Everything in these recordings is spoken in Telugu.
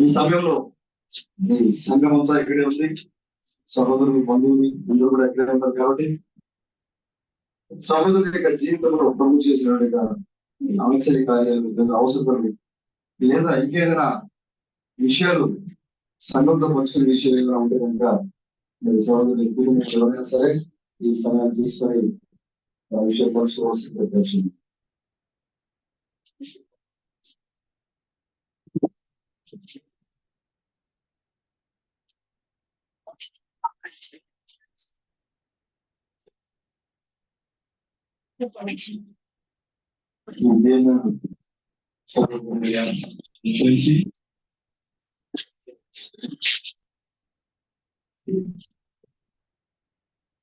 ఈ సమయంలో మీ సంఘం అంతా ఇక్కడే ఉంది, సహోదరులు బంధువులు అందరూ కూడా ఇక్కడే ఉంటారు కాబట్టి సహోదరుల యొక్క జీవితంలో ప్రభు చేసిన ఆశ్చర్య కార్యాలు లేదా అవసరాలు లేదా ఇంకేదైనా విషయాలు సంఘంతో పంచుకునే విషయాలు ఏదైనా ఉంటే కనుక మీరు సహోదరులు కుటుంబం ఎవరైనా సరే ఈ సమయాన్ని తీసుకొని ఆ విషయం పంచుకోవాల్సి వచ్చింది.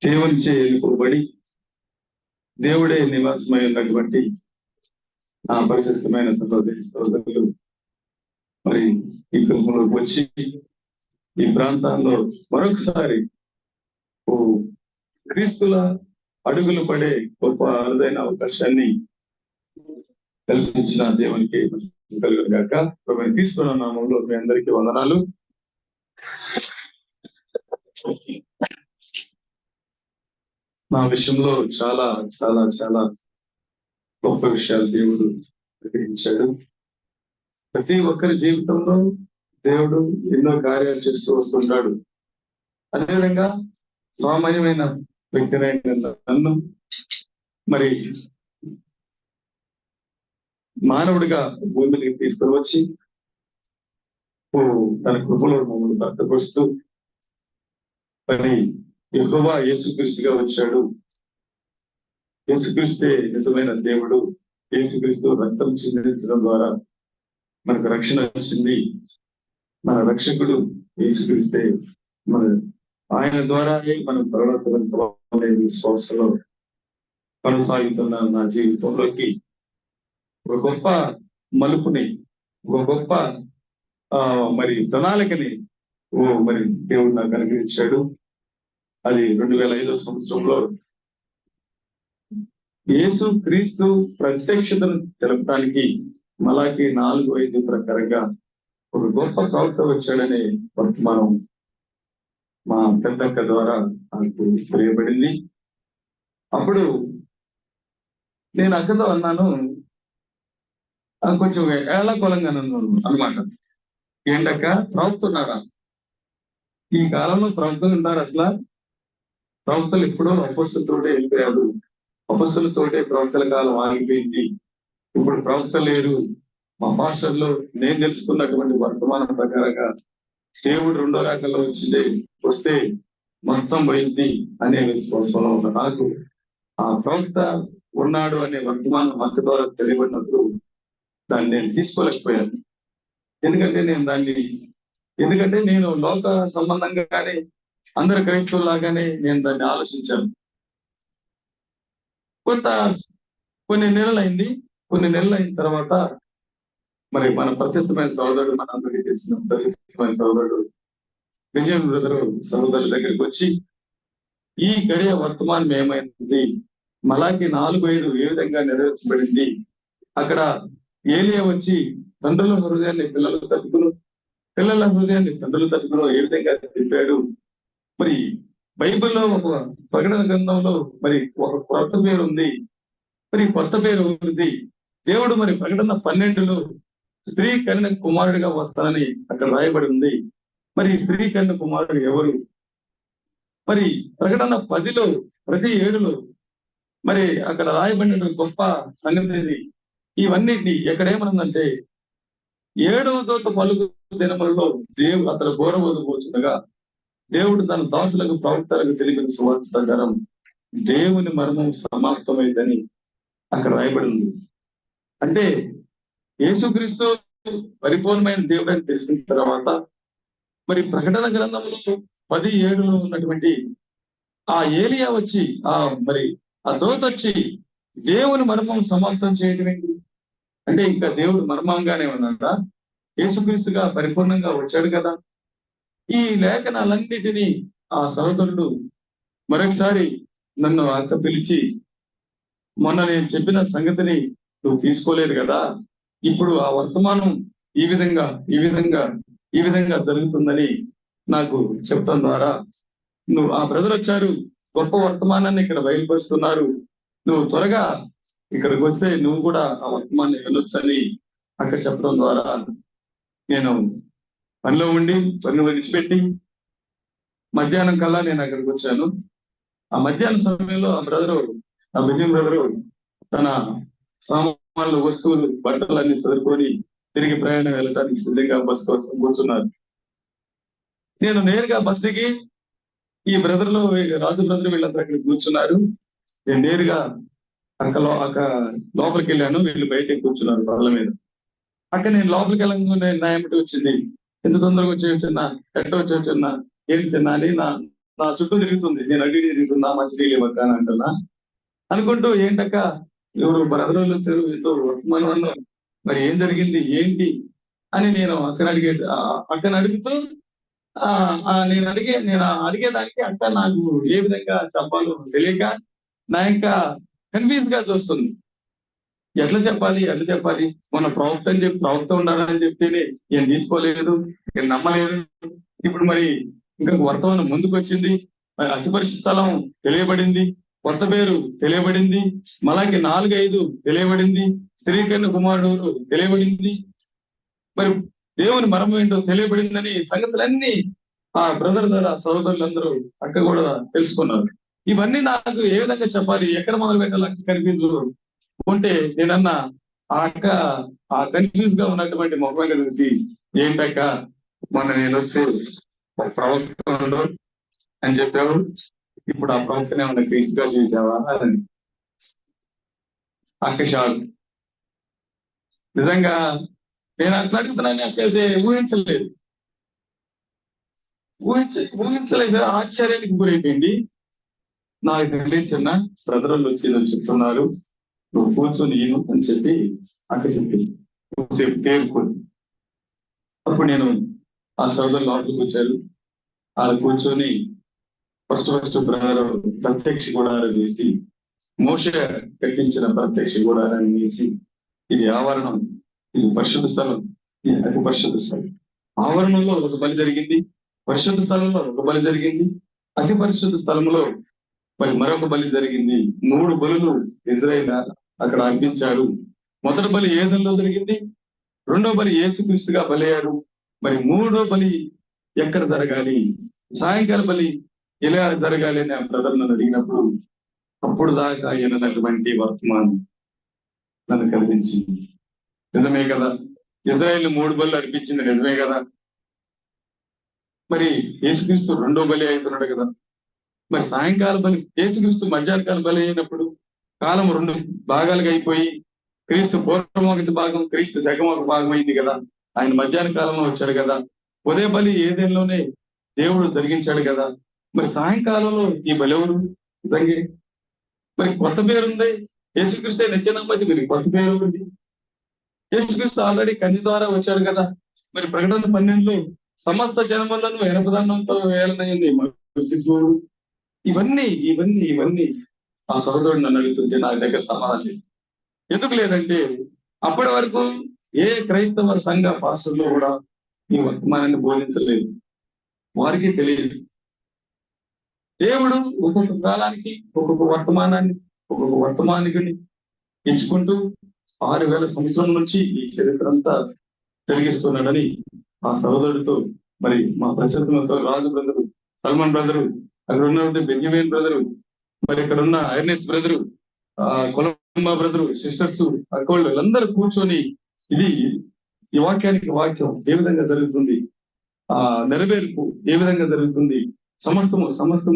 దేవునిచే ఎన్నుకోబడి దేవుడే నివాసమై ఉన్నటువంటి ఆ పరిశుద్ధమైన సహోదరులు మరి ఈ కుటుంబంలోకి వచ్చి ఈ ప్రాంతాల్లో మరొకసారి క్రీస్తుల అడుగులు పడే గొప్ప అరుదైన అవకాశాన్ని కల్పించిన దేవునికి కలుగుగాక. క్రీస్తుల నామంలో మీ అందరికీ వందనాలు. నా విషయంలో చాలా చాలా చాలా గొప్ప విషయాలు దేవుడు గ్రహించాడు. ప్రతి ఒక్కరి జీవితంలో దేవుడు ఎన్నో కార్యాలు చేస్తూ వస్తుంటాడు. అదేవిధంగా సామాన్యమైన వ్యక్తినైన నన్ను మరి మానవుడిగా భూమికి తీసుకుని వచ్చి తన కృపలో మమ్మల్ని భద్రపరుస్తూ మరి యెహోవా యేసుక్రీస్తుగా వచ్చాడు. యేసుక్రీస్తే నిజమైన దేవుడు. యేసుక్రీస్తు రక్తం చిందించడం ద్వారా మనకు రక్షణ వచ్చింది. మన రక్షకుడు యేసుక్రీస్తే. మన ఆయన ద్వారానే మనం పరలోకం విశ్వాసంలో కొనసాగుతున్న నా జీవితంలోకి ఒక గొప్ప మలుపుని, ఒక గొప్ప మరి ప్రణాళికని మరి దేవుడు నాకు అనుగ్రహించాడు. అది 2005 సంవత్సరంలో యేసు క్రీస్తు ప్రత్యక్షతను తెలపడానికి మలాకి 4:5 ప్రకారంగా ఒక గొప్ప ప్రవక్త వచ్చాడనే వర్తమానం మా పెద్దక్క ద్వారా నాకు తెలియబడింది. అప్పుడు నేను అక్కతో అన్నాను, కొంచెం ఏళ్ళకోలంగా అన్నమాట, ఏంటక్క ప్రవక్త ఉన్నారా? ఈ కాలంలో ప్రవక్తలు ఉన్నారు? అసలు ప్రవక్తలు ఎప్పుడో అపొస్తలుతోటే వెళ్ళిపోయారు. అపొస్తలుతోటే ప్రవక్తల కాలం ఆగిపోయింది. ఇప్పుడు ప్రవక్త లేరు. మా పాస్టర్లో నేను తెలుసుకున్నటువంటి వర్తమానం ప్రకారంగా దేవుడు 2వ రాకల్లో వస్తే మొత్తం పోయింది అనే విశ్వాసంలో ఉన్న నాకు ఆ ప్రవక్త ఉన్నాడు అనే వర్తమానం అక్క ద్వారా తెలియబడినప్పుడు దాన్ని నేను తీసుకోలేకపోయాను. ఎందుకంటే నేను లోక సంబంధంగానే అందరు క్రైస్తవులాగానే నేను దాన్ని ఆలోచించాను. కొన్ని నెలలు అయిన తర్వాత మరి మన ప్రశస్తమైన సోదరుడు, మన అందరికీ తెలిసిన ప్రశస్తమైన సోదరుడు విజయం బ్రదరు సహోదరుల దగ్గరికి వచ్చి ఈ గడియ వర్తమానం ఏమైంది, మలాకి 4:5 ఏ విధంగా నెరవేర్చబడింది, అక్కడ ఏలియా వచ్చి తండ్రుల హృదయాన్ని పిల్లలు తప్పుకును, పిల్లల హృదయాన్ని తండ్రులు తప్పుకును ఏ విధంగా చెప్పాడు. మరి బైబిల్లో ఒక ప్రకటన గ్రంథంలో మరి ఒక కొత్త పేరు ఉంది. మరి కొత్త పేరు ఉంది. దేవుడు మరి ప్రకటన 12లో స్త్రీ కన్య కుమారుడిగా వస్తానని అక్కడ రాయబడి ఉంది. మరి స్త్రీ కన్య కుమారుడు ఎవరు? మరి ప్రకటన 10లో ప్రతి 7లో మరి అక్కడ రాయబడిన గొప్ప సంగతి ఇవన్నిటిని ఎక్కడేమనుందంటే 7వ దూత పలుకు దినములలో దేవుడు అతను ఘోరబోధపోతుండగా దేవుడు తన దాసులకు ప్రవక్తలకు తెలిపిన సువార్త ప్రకారం దేవుని మర్మం సమాప్తమైందని అక్కడ రాయబడింది. అంటే యేసుక్రీస్తు పరిపూర్ణమైన దేవుడని తెలిసిన తర్వాత మరి ప్రకటన గ్రంథంలో 10:7లో ఉన్నటువంటి ఆ ఏలియా వచ్చి మరి ఆ దూత వచ్చి దేవుని మర్మం సమాప్తం చేయడం ఏంటి అంటే ఇంకా దేవుడు మర్మంగానే ఉన్నాడా? యేసుక్రీస్తుగా పరిపూర్ణంగా వచ్చాడు కదా. ఈ లేఖనాలన్నిటినీ ఆ సహోదరుడు మరొకసారి నన్ను అక్క పిలిచి, మొన్న నేను చెప్పిన సంగతిని నువ్వు తీసుకోలేదు కదా, ఇప్పుడు ఆ వర్తమానం ఈ విధంగా ఈ విధంగా జరుగుతుందని నాకు చెప్పడం ద్వారా నువ్వు ఆ బ్రదర్ వచ్చారు, గొప్ప వర్తమానాన్ని ఇక్కడ బయలుపరుస్తున్నారు, నువ్వు త్వరగా ఇక్కడికి వస్తే నువ్వు కూడా ఆ వర్తమాన్ని వెళ్ళొచ్చని అక్కడ చెప్పడం ద్వారా నేను పనిలో ఉండి పని విడిచిపెట్టి మధ్యాహ్నం కల్లా నేను అక్కడికి వచ్చాను. ఆ మధ్యాహ్న సమయంలో ఆ విజయం బ్రదరు తన సామాన్లు, వస్తువులు, బట్టలన్నీ చదువుకొని తిరిగి ప్రయాణం వెళ్ళడానికి సిద్ధంగా బస్ కోసం కూర్చున్నారు. నేను నేరుగా బస్ దిగి ఈ బ్రదర్లు, రాజు బ్రదర్ వీళ్ళందరూ అక్కడ కూర్చున్నారు. నేను నేరుగా అక్కడ లోపలికి వెళ్ళాను, వీళ్ళు బయటకి కూర్చున్నారు బల్ల మీద. అక్కడ నేను లోపలికి వెళ్ళగానే నా ఏమిటి వచ్చింది, ఎంత తొందరగా వచ్చేయచ్చున్నా, ఎట్ట వచ్చేయచ్చున్నా, ఏంటి చిన్న అని నా చుట్టూ తిరుగుతుంది. నేను అడిగి తిరుగుతున్నా, మంచినీళ్ళు ఇవ్వక అని అంటున్నా అనుకుంటూ, ఏంటక్క ఎవరు బ్రదర్లు వచ్చారు, ఎంతో వర్తమానం, మరి ఏం జరిగింది ఏంటి అని నేను అక్కడ అడుగుతూ నేను అడిగేదానికి అక్క నాకు ఏ విధంగా చెప్పాలో తెలియక నా ఇంకా కన్ఫ్యూజ్ గా చూస్తుంది. ఎట్లా చెప్పాలి, మొన్న ప్రవక్త ఉండాలని చెప్తేనే నేను తీసుకోలేదు, నేను నమ్మలేదు. ఇప్పుడు మరి ఇంకా వర్తమానం ముందుకు వచ్చింది, అతి పరిశుద్ధ స్థలం తెలియబడింది, కొత్త పేరు తెలియబడింది, మలాకి 4-5 తెలియబడింది, స్త్రీకరణ కుమారుడు తెలియబడింది, మరి దేవుని మర్మం ఏంటో తెలియబడిందని సంగతులన్నీ ఆ బ్రదర్ ద్వారా సహోదరులందరూ అక్క కూడా తెలుసుకున్నారు. ఇవన్నీ నాకు ఏ విధంగా చెప్పాలి, ఎక్కడ మొదలు పెట్టాలని కన్ఫ్యూజ్ ఉంటే నేనన్నా ఆ అక్క ఆ కన్ఫ్యూజ్ గా ఉన్నటువంటి మొహం చూసి, ఏంటక్క మొన్న నేను వచ్చి ప్రవక్త అని చెప్పావు, ఇప్పుడు ఆ ప్రవక్తనే ఉన్న క్రీస్తుగా చూసావా అని. అక్క షాక్. నిజంగా నేను అట్లా అడుగుతున్నాను అక్కైతే ఊహించలేదు, ఆశ్చర్యానికి గురైపోయింది. నాకు తెలియచిన బ్రదర్లు వచ్చి చెప్తున్నారు, నువ్వు కూర్చొని అని చెప్పి అక్క చెప్పేసి పేర్కొని. అప్పుడు నేను ఆ సోదరులు లోపలికి వచ్చారు, వాళ్ళు కూర్చొని ఫస్ట్ బ్రదర్ ప్రత్యక్ష గుడారం వేసి, మోషే కట్టించిన ప్రత్యక్ష గుడారాన్ని వేసి, ఇది ఆవరణం, ఇది పరిశుద్ధ స్థలం, ఇది అతి పరిశుద్ధ స్థలం. ఆవరణంలో ఒక బలి జరిగింది, పరిశుద్ధ స్థలంలో ఒక బలి జరిగింది, అతి పరిశుద్ధ స్థలంలో మరి మరొక బలి జరిగింది. 3 బలులు ఇజ్రాయేల్ అక్కడ అర్పించారు. మొదటి బలి ఏదెన్లో జరిగింది, రెండో బలి యేసుక్రీస్తుగా బలయ్యారు. మరి 3వ బలి ఎక్కడ జరగాలి, సాయంకాల బలి ఎలా జరగాలి అని ఆ బ్రదర్ నన్ను అడిగినప్పుడు, అప్పుడు దాకా అయినటువంటి వర్తమానం నన్ను కలిగించింది. నిజమే కదా, ఇజ్రాయేల్ 3 బలులు అర్పించింది నిజమే కదా, మరి యేసుక్రీస్తు 2వ బలి అవుతున్నాడు కదా. మరి సాయంకాల బలి, యేసుక్రీస్తు మధ్యాహ్నకాల బలి అయినప్పుడు కాలం 2 భాగాలుగా అయిపోయి, క్రీస్తు పూర్వం ఒక భాగం, క్రీస్తు శకం ఒక భాగం అయింది కదా. ఆయన మధ్యాహ్న కాలంలో వచ్చాడు కదా. ఉదయ బలి ఏదేలోనే దేవుడు జరిగించాడు కదా. మరి సాయంకాలంలో ఈ బలి ఎవరు నిజంగా? మరి కొత్త పేరుంది, యేసుక్రీస్తు నిత్యనమ్మది, మరి కొత్త పేరు ఉంది. యేసుక్రీస్తు ఆల్రెడీ కన్య ద్వారా వచ్చాడు కదా. మరి ప్రకటన 12లో సమస్త జనములను ఎనపదన్నంతో వేయాలనైంది శిశువుడు. ఇవన్నీ ఆ సోదరుడు నన్ను అడుగుతుంటే నా దగ్గర సమాధానం లేదు. ఎందుకు లేదంటే, అప్పటి వరకు ఏ క్రైస్తవ సంఘ పాస్టర్లో కూడా ఈ వర్తమానాన్ని బోధించలేదు, వారికి తెలియదు. దేవుడు ఒక్కొక్క కాలానికి ఒక్కొక్క వర్తమానికుని ఇచ్చుకుంటూ 6000 సంవత్సరం నుంచి ఈ చరిత్ర అంతా జరిగిస్తున్నాడని ఆ సహోదరుడితో, మరి మా ప్రశస్త రాజు బ్రదరు, సల్మాన్ బ్రదరు, అక్కడ ఉన్న బెంజమిన్ బ్రదరు, మరి ఇక్కడ ఉన్న ఐర్నెస్ బ్రదరు, కొలంబా బ్రదరు, సిస్టర్స్, అక్కళ్ళు వీళ్ళందరూ కూర్చొని ఈ వాక్యానికి వాక్యం ఏ విధంగా జరుగుతుంది, నెరవేర్పు ఏ విధంగా జరుగుతుంది, సమస్తము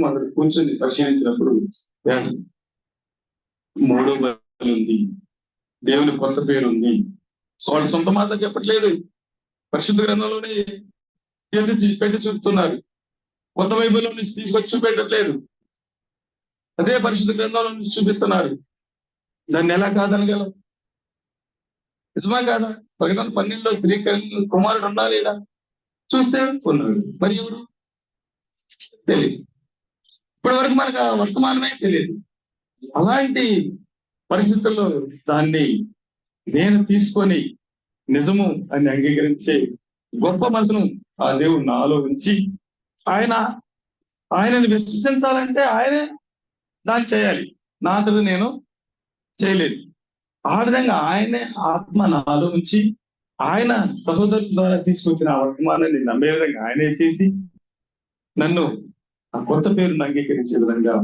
అక్కడ కూర్చొని పరిశీలించినప్పుడు 3వ బలి ఉంది, దేవుని కొత్త పేరు ఉంది. వాళ్ళు సొంత మాట చెప్పట్లేదు, పరిశుద్ధ గ్రంథంలోనే పెట్టి చూపుతున్నారు. కొత్త బైబిల్లో నుంచి తీసుకొచ్చి చూపెట్టట్లేదు, అదే పరిశుద్ధ గ్రంథంలో నుంచి చూపిస్తున్నారు. దాన్ని ఎలా కాదనగలం? నిజమా కాదా? ప్రకటన 12లో స్త్రీకరణ కుమారుడు ఉన్నా లేదా? చూస్తే ఉన్నాడు. మరి ఎవరు తెలియదు. ఇప్పటి వరకు మనకు ఆ వర్తమానమే తెలియదు. అలాంటి పరిస్థితుల్లో దాన్ని నేను తీసుకొని నిజము అని అంగీకరించే గొప్ప మనసును ఆ దేవుడు నాలో ఉంచి ఆయనని విశ్వసించాలంటే ఆయనే దాన్ని చేయాలి. నా అంతటా నేను చేయలేదు. ఆ విధంగా ఆయనే ఆత్మ నాలో ఉంచి ఆయన సహోదరుల ద్వారా తీసుకొచ్చిన ఆ వర్తమానాన్ని నమ్మే విధంగా ఆయనే చేసి నన్ను ఆ కొత్త పేరును అంగీకరించే విధంగా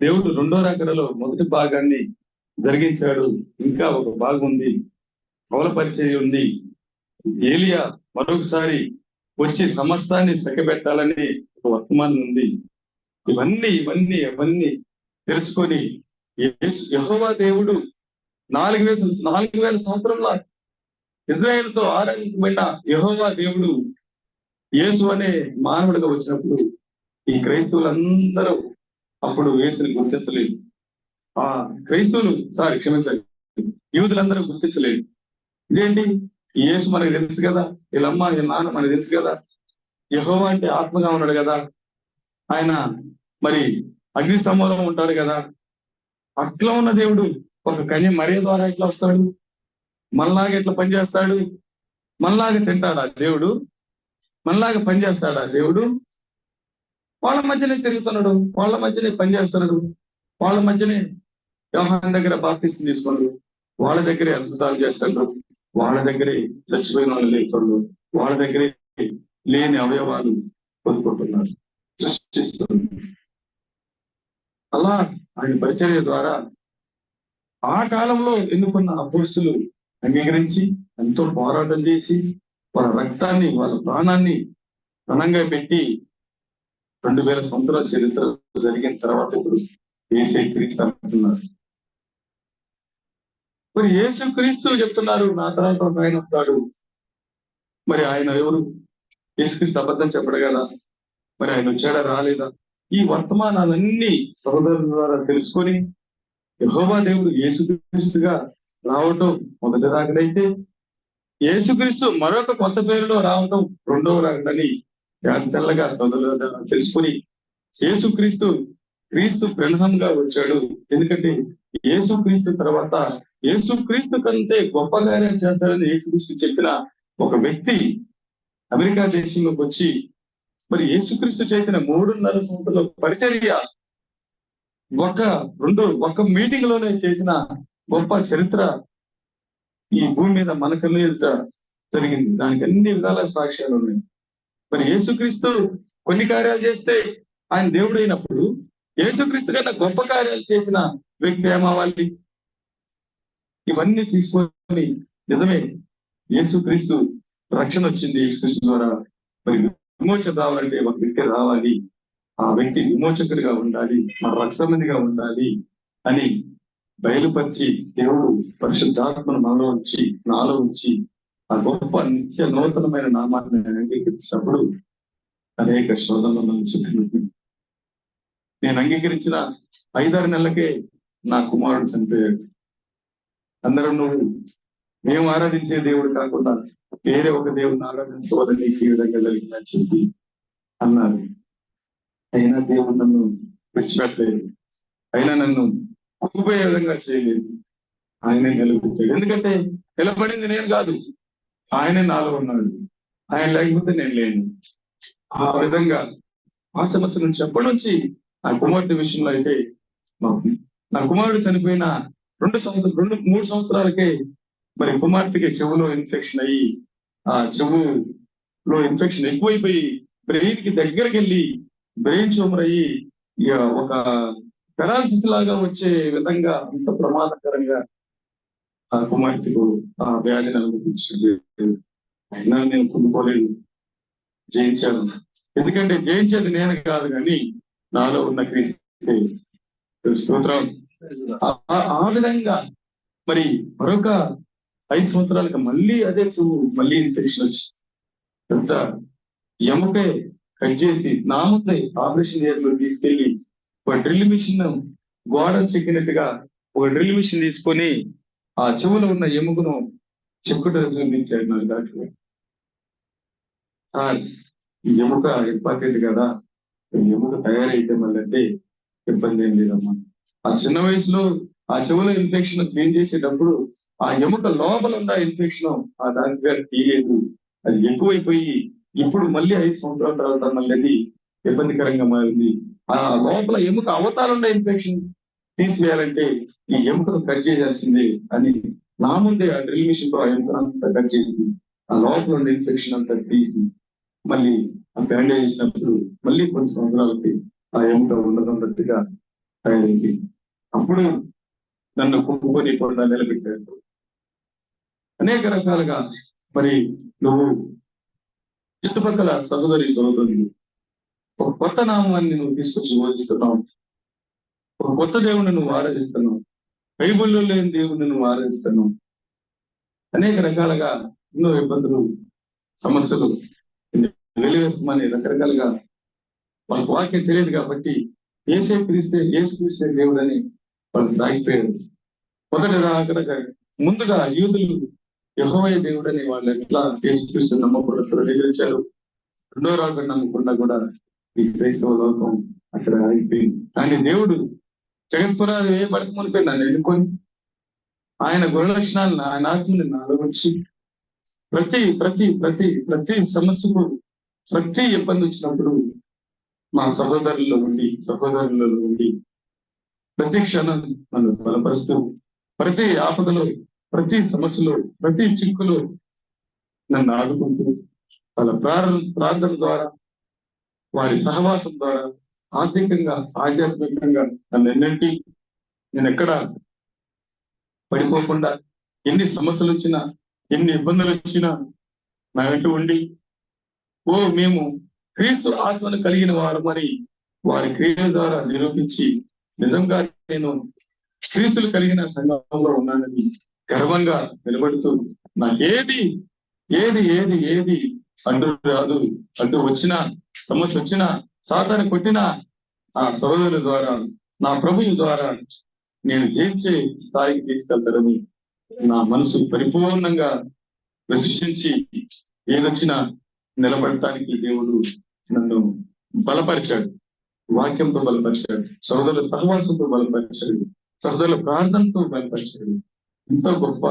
దేవుడు రెండో రాకడలో మొదటి భాగాన్ని జరిగించాడు. ఇంకా ఒక భాగం ఉంది, పౌల పరిచయం ఉంది. ఏలియా మరొకసారి వచ్చి సమస్తాన్ని చక్కబెట్టాలని ఒక వర్తమానం ఉంది. ఇవన్నీ తెలుసుకొని యెహోవా దేవుడు 4,000 సంవత్సరంలో ఇజ్రాయేల్తో ఆరాధించబడిన యెహోవా దేవుడు యేసు అనే మానవుడిగా వచ్చినప్పుడు ఈ క్రైస్తవులందరూ అప్పుడు యేసుని గుర్తించలేదు. ఆ క్రైస్తవులు క్షమించాలి, యూదులందరూ గుర్తించలేదు. ఇదేంటి, యేసు మనకు తెలుసు కదా, వీళ్ళమ్మ వీళ్ళ నాన్న మనకు తెలుసు కదా, యెహోవా అంటే ఆత్మగా ఉన్నాడు కదా, ఆయన మరి అగ్ని స్తంభంలో ఉంటాడు కదా, అట్లా ఉన్న దేవుడు ఒక కన్య మరియ ద్వారా ఎట్లా వస్తాడు, మనలాగా ఎట్లా పనిచేస్తాడు, మనలాగా తింటాడా దేవుడు, మనలాగా పనిచేస్తాడా దేవుడు? వాళ్ళ మధ్యనే తిరుగుతున్నాడు, వాళ్ళ మధ్యనే పనిచేస్తున్నాడు, వాళ్ళ మధ్యనే యోహాను దగ్గర బాప్తిసం తీసుకున్నాడు, వాళ్ళ దగ్గరే అద్భుతాలు చేస్తాడు, వాళ్ళ దగ్గరే చచ్చిపోయిన వాళ్ళు లేపుతాడు, వాళ్ళ దగ్గరే లేని అవయవాలు పొందుకుంటున్నారు, సృష్టిస్తున్నారు. అలా ఆయన పరిచర్య ద్వారా ఆ కాలంలో ఎన్నుకున్న అపోస్తులు అంగీకరించి ఎంతో పోరాటం చేసి వాళ్ళ రక్తాన్ని వాళ్ళ ప్రాణాన్ని ధనంగా పెట్టి 2,000 సంవత్సరాల చరిత్ర జరిగిన తర్వాత ఇప్పుడు యేసుక్రీస్తు అంటున్నారు. మరి యేసుక్రీస్తు చెప్తున్నారు నా తర్వాత ఒక ఆయన వస్తాడు. మరి ఆయన ఎవరు? యేసుక్రీస్తు అబద్ధం చెప్పడు కదా, మరి ఆయన వచ్చాడా రాలేదా? ఈ వర్తమానాలన్నీ సహోదరుల ద్వారా తెలుసుకొని యెహోవా దేవుడు యేసుక్రీస్తుగా రావటం మొదటి రాకడైతే, యేసుక్రీస్తు మరొక కొత్త పేరులో రావటం రెండవ రాకడని తెల్లగా సోదరుల ద్వారా తెలుసుకొని క్రీస్తు బ్రహ్మంగా వచ్చాడు. ఎందుకంటే యేసుక్రీస్తు తర్వాత యేసుక్రీస్తు కంటే గొప్ప కార్యం చేస్తాడని యేసుక్రీస్తు చెప్పిన ఒక వ్యక్తి అమెరికా దేశంలోకి వచ్చి మరి యేసుక్రీస్తు చేసిన 3.5 సంవత్సరాల పరిచర్య ఒక్క మీటింగ్ లోనే చేసిన గొప్ప చరిత్ర ఈ భూమి మీద మన కళ్ళ ఎదుట జరిగింది. దానికి అన్ని విధాల సాక్ష్యాలు ఉన్నాయి. మరి యేసుక్రీస్తు కొన్ని కార్యాలు చేస్తే ఆయన దేవుడు అయినప్పుడు యేసుక్రీస్తు కన్నా గొప్ప కార్యాలు చేసిన వ్యక్తి ఏమవ్వాలి? ఇవన్నీ తీసుకొని నిజమే యేసుక్రీస్తు రక్షణ వచ్చింది యేసుక్రీస్తు ద్వారా. మరి విమోచన రావాలంటే ఒక వ్యక్తి రావాలి, ఆ వ్యక్తి విమోచకుడిగా ఉండాలి, మన రక్షకునిగా ఉండాలి అని బయలుపరిచి దేవుడు పరిశుద్ధాత్మను నాలో ఉంచి ఆ గొప్ప నిత్య నూతనమైన నామాన్ని అంగీకరించినప్పుడు అనేక శోధనలు చుట్టూ నేను అంగీకరించిన 5-6 నెలలకే నా కుమారుడు చనిపోయాడు. అందరూ మేము ఆరాధించే దేవుడు కాకుండా వేరే ఒక దేవుడిని ఆరాధించవాలని ఈ విధంగా కలిగిందని చెప్పి అన్నారు. అయినా దేవుడు నన్ను విడిచిపెట్టలేదు, అయినా నన్ను కుప్పపోయే విధంగా చేయలేదు. ఆయనే నిలబెట్టాడు. ఎందుకంటే నిలబడింది నేను కాదు, ఆయనే నాలో ఉన్నాడు. ఆయన లేకపోతే నేను లేను. ఆ విధంగా ఆ సమస్య నుంచి ఎప్పటి నుంచి ఆ కుమార్తె విషయంలో అయితే నా కుమారుడు చనిపోయిన 3 సంవత్సరాలకే మరి కుమార్తెకి చెవులో ఇన్ఫెక్షన్ అయ్యి ఆ చెవులో ఇన్ఫెక్షన్ ఎక్కువైపోయి బ్రెయిన్ కి దగ్గరికి వెళ్ళి బ్రెయిన్ ట్యూమర్ అయ్యి ఇక ఒక పెరాలసిస్ లాగా వచ్చే విధంగా అంత ప్రమాదకరంగా ఆ కుమార్తెకు ఆ వ్యాధిని అనుభవించింది. అయినా నేను పొందుకోలేదు, జయించాను. ఎందుకంటే జయించేది నేను కాదు కానీ నాలో ఉన్న క్రీస్తు. స్తోత్రం. ఆ విధంగా మరి మరొక 5 సంవత్సరాలకు మళ్ళీ అదే మళ్ళీ ఇన్ఫెక్షన్ వచ్చి పెద్ద ఎముకే కట్ చేసి నా ముందే ఆపరేషన్ థియేటర్లో తీసుకెళ్లి ఒక డ్రిల్ మిషన్ గోడ చెక్కినట్టుగా ఒక డ్రిల్ మిషన్ తీసుకొని ఆ చెవులో ఉన్న ఎముకను చెక్కుట చూపించాడు నాకు డాక్టర్. ఈ ఎముక ఇంపార్టెంట్ కదా, ఎముక తయారైతే మళ్ళీ అంటే ఇబ్బంది ఏం లేదమ్మా. ఆ చిన్న వయసులో ఆ చెవుల ఇన్ఫెక్షన్ క్లీన్ చేసేటప్పుడు ఆ ఎముక లోపల ఉన్న ఇన్ఫెక్షన్ ఆ డాక్టర్ గారు తీయలేదు, అది ఎక్కువైపోయి ఇప్పుడు మళ్ళీ 5 సంవత్సరాల తర్వాత మళ్ళీ అది ఇబ్బందికరంగా మారింది. ఆ లోపల ఎముక అవతారంలో ఇన్ఫెక్షన్ తీసివేయాలంటే ఈ ఎముకను కట్ చేయాల్సిందే అని నా ముందే ఆ డ్రిల్ మిషన్ తో ఆ ఎముకను అంతా కట్ చేసి ఆ లోపల ఉన్న ఇన్ఫెక్షన్ అంతా తీసి మళ్ళీ ఆ బ్యాండేజ్ చేసినప్పుడు మళ్ళీ కొన్ని సంవత్సరాలకి ఆ ఎముక ఉన్నదన్నట్టుగా తయారైంది. అప్పుడు నన్ను కుప్పుకొని కూడా నిలబెట్టారు. అనేక రకాలుగా మరి నువ్వు చుట్టుపక్కల సహోదరులు ఒక కొత్త నామాన్ని నువ్వు తీసుకొచ్చి బోధిస్తున్నావు. ఒక కొత్త దేవుడిని నువ్వు ఆరాధిస్తున్నావు. బైబిల్లో లేని దేవుడిని నువ్వు ఆరాధిస్తున్నావు. అనేక రకాలుగా ఎన్నో ఇబ్బందులు, సమస్యలు వెలివేస్తామని రకరకాలుగా వాళ్ళకి వాక్యం తెలియదు కాబట్టి ఏసు క్రీస్తే దేవుడు అని వాళ్ళు దాగిపోయారు. ముందుగా యూదులు యెహోవా దేవుడని వాళ్ళు ఎట్లా యేసుక్రీస్తు నమ్మకుండా ధృవీకరించారు. రెండో రాకడ నమ్మకుండా కూడా ఈ క్రైస్తవ లోకం అక్కడ అయిపోయింది. కానీ దేవుడు జగత్పురాలు ఏ బడక మునిపోయి నన్ను ఎన్నుకొని ఆయన గుణ లక్షణాలను ఆయన ఆత్మని నాలో వచ్చి ప్రతి ప్రతి ప్రతి ప్రతి సమస్యకు ప్రతి ఇబ్బంది వచ్చినప్పుడు మా సహోదరుల్లో ఉండి ప్రతి క్షణం నన్ను బలపరుస్తూ ప్రతి ఆపదలో, ప్రతి సమస్యలో, ప్రతి చిక్కులో నన్ను ఆదుకుంటూ వాళ్ళ ప్రార్థన ద్వారా, వారి సహవాసం ద్వారా ఆర్థికంగా, ఆధ్యాత్మికంగా నన్ను నేను ఎక్కడ పడిపోకుండా ఎన్ని సమస్యలు వచ్చినా, ఎన్ని ఇబ్బందులు వచ్చినా నా వెంట ఉండి మేము క్రీస్తు ఆత్మను కలిగిన వారమని వారి క్రియల ద్వారా నిరూపించి నిజంగా నేను క్రీస్తులు కలిగిన సంఘంలో ఉన్నానని గర్వంగా నిలబడుతూ నాకేది ఏది ఏది ఏది అడ్డు రాదు. అడ్డు వచ్చినా, సమస్య వచ్చినా, సాతాను కొట్టినా ఆ సహోదరుల ద్వారా, నా ప్రభువు ద్వారా నేను జయించే స్థాయికి తీసుకెళ్తారని నా మనసు పరిపూర్ణంగా విశ్వసించి ఏదొచ్చినా నిలబడటానికి దేవుడు నన్ను బలపరిచాడు. వాక్యంతో బలపరిచాడు, సహోదరుల సహవాసంతో బలపరిచాడు, సహోదరుల ప్రార్థనతో బలపరిచాడు. ఎంతో గొప్ప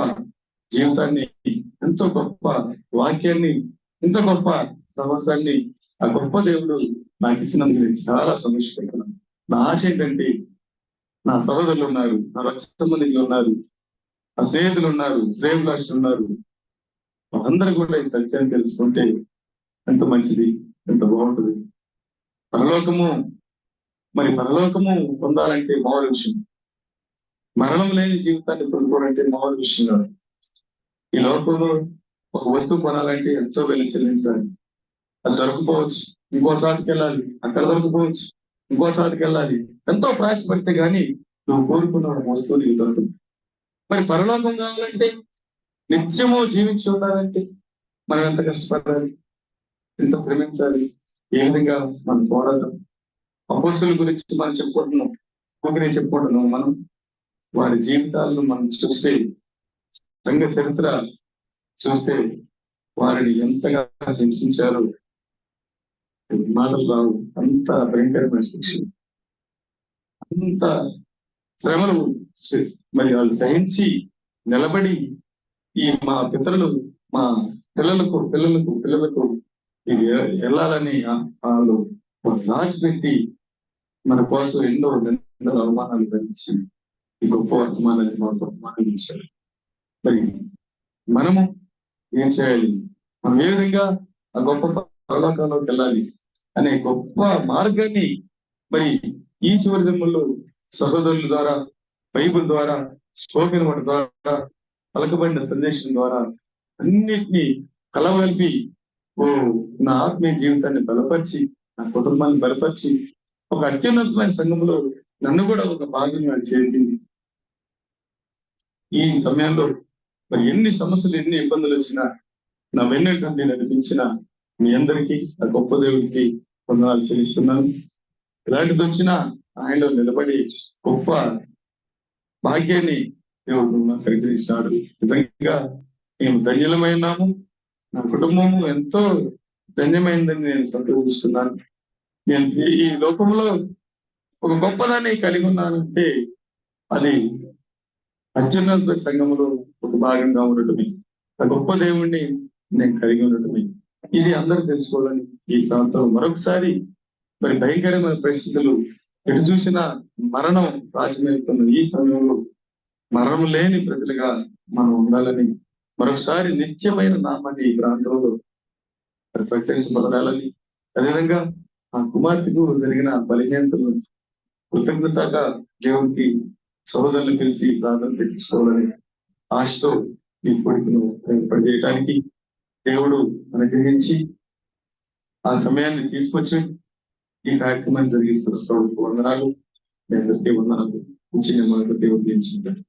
జీవితాన్ని, ఎంతో గొప్ప వాక్యాన్ని, ఎంతో గొప్ప సహవాసాన్ని ఆ గొప్ప దేవుడు నాకు ఇచ్చినందుకు నేను చాలా సంతోషపడుతున్నాను. నా ఆశ ఏంటంటే నా సహోదరులు ఉన్నారు, నా రక్త సంబంధికులు ఉన్నారు, నా స్నేహితులు ఉన్నారు, శ్రేయభిలాషులు ఉన్నారు. అందరూ కూడా ఈ సత్యాన్ని తెలుసుకుంటే ఎంత మంచిది, ఎంత బాగుంటుంది. పరలోకము పొందాలంటే మామూలు విషయం. మరణం లేని జీవితాన్ని పొందుకోవాలంటే మామూలు విషయం కాదు. ఈ లోకంలో ఒక వస్తువు కొనాలంటే ఎంతో వెళ్లి చెల్లించాలి. అది దొరకపోవచ్చు, ఇంకోసారికి వెళ్ళాలి, అక్కడ దొరకపోవచ్చు, ఇంకోసారికి వెళ్ళాలి. ఎంతో ప్రయాసపడితే గానీ నువ్వు కోరుకున్న వస్తువు నీకు దొరకదు. మరి పరలోకం కావాలంటే, నిత్యము జీవించి ఉండాలంటే మనం ఎంత కష్టపడాలి, ఎంత శ్రమించాలి, ఏ విధంగా మనం పోరాటం. అపోస్తుల గురించి మనం చెప్పుకుంటున్నాం. మనం వారి జీవితాలను మనం చూస్తే, సంఘ చరిత్ర చూస్తే వారిని ఎంతగా హింసించారు మాటలు రావు. అంత భయంకరమైన శిక్ష, అంత శ్రమలు మరి వాళ్ళు సహించి నిలబడి ఈ మా పిల్లలకు ఇది వెళ్ళాలని వాళ్ళు రాచిపెట్టి మన కోసం ఎన్నో అవమానాలు భరించి ఈ గొప్ప వర్తమానాన్ని మాకు మాట్లాడించారు. మరి మనము ఏం చేయాలి, మనం ఏ విధంగా ఆ గొప్ప పరలోకంలోకి వెళ్ళాలి అనే గొప్ప మార్గాన్ని మరి ఈ చివరి దినముల్లో సహోదరుల ద్వారా, బైబిల్ ద్వారా, స్పోకెన్ వర్డ్ ద్వారా, పలకబడిన సందేశం ద్వారా అన్నిటినీ కలవలిపి నా ఆత్మీయ జీవితాన్ని బలపరిచి, నా కుటుంబాన్ని బలపరిచి, ఒక అత్యున్నతమైన సంఘంలో నన్ను కూడా ఒక భాగంగా చేసి ఈ సమయంలో మరి ఎన్ని సమస్యలు, ఎన్ని ఇబ్బందులు వచ్చినా నా వెన్నటువంటి నడిపించిన మీ అందరికీ ఆ గొప్ప దేవుడికి వందనాలు చెల్లిస్తున్నాను. ఇలాంటిది వచ్చినా ఆయనలో నిలబడి గొప్ప భాగ్యాన్ని దేవుడు నాకు అనుగ్రహించాడు. నిజంగా మేము ధన్యులమైనాము. నా కుటుంబము ఎంతో ధన్యమైందని నేను సంతోషిస్తున్నాను. నేను ఈ లోకంలో ఒక గొప్పదాన్ని కలిగి ఉన్నానంటే అది అత్యున్నత సంఘములో ఒక భాగంగా ఉండటమే, ఆ గొప్ప దేవుణ్ణి నేను కలిగి ఉండటమే. ఇది అందరూ తెలుసుకోవాలని ఈ ప్రాంతం మరొకసారి మరి భయంకరమైన పరిస్థితులు ఎటు చూసినా మరణం రాజ్యమవుతున్న ఈ సమయంలో మరణం లేని ప్రజలుగా మనం ఉండాలని మరొకసారి నిత్యమైన నామాన్ని ఈ ప్రాంతంలో మరి ప్రకటించబడాలని అదేవిధంగా ఆ కుమార్తెకు జరిగిన బలహీనతలను కృతజ్ఞతగా దేవునికి సహోదరులు పిలిచి ప్రార్థన పెట్టించుకోవాలని ఆశతో ఈ కొడుకును పనిచేయడానికి దేవుడు అనుగ్రహించి ఆ సమయాన్ని తీసుకొచ్చి ఈ కార్యక్రమాన్ని జరిగిస్తున్న వందనాలు మీ అందరికీ వందనాలు చిన్న మాటలు దేవుడు దీవించుకుంటారు.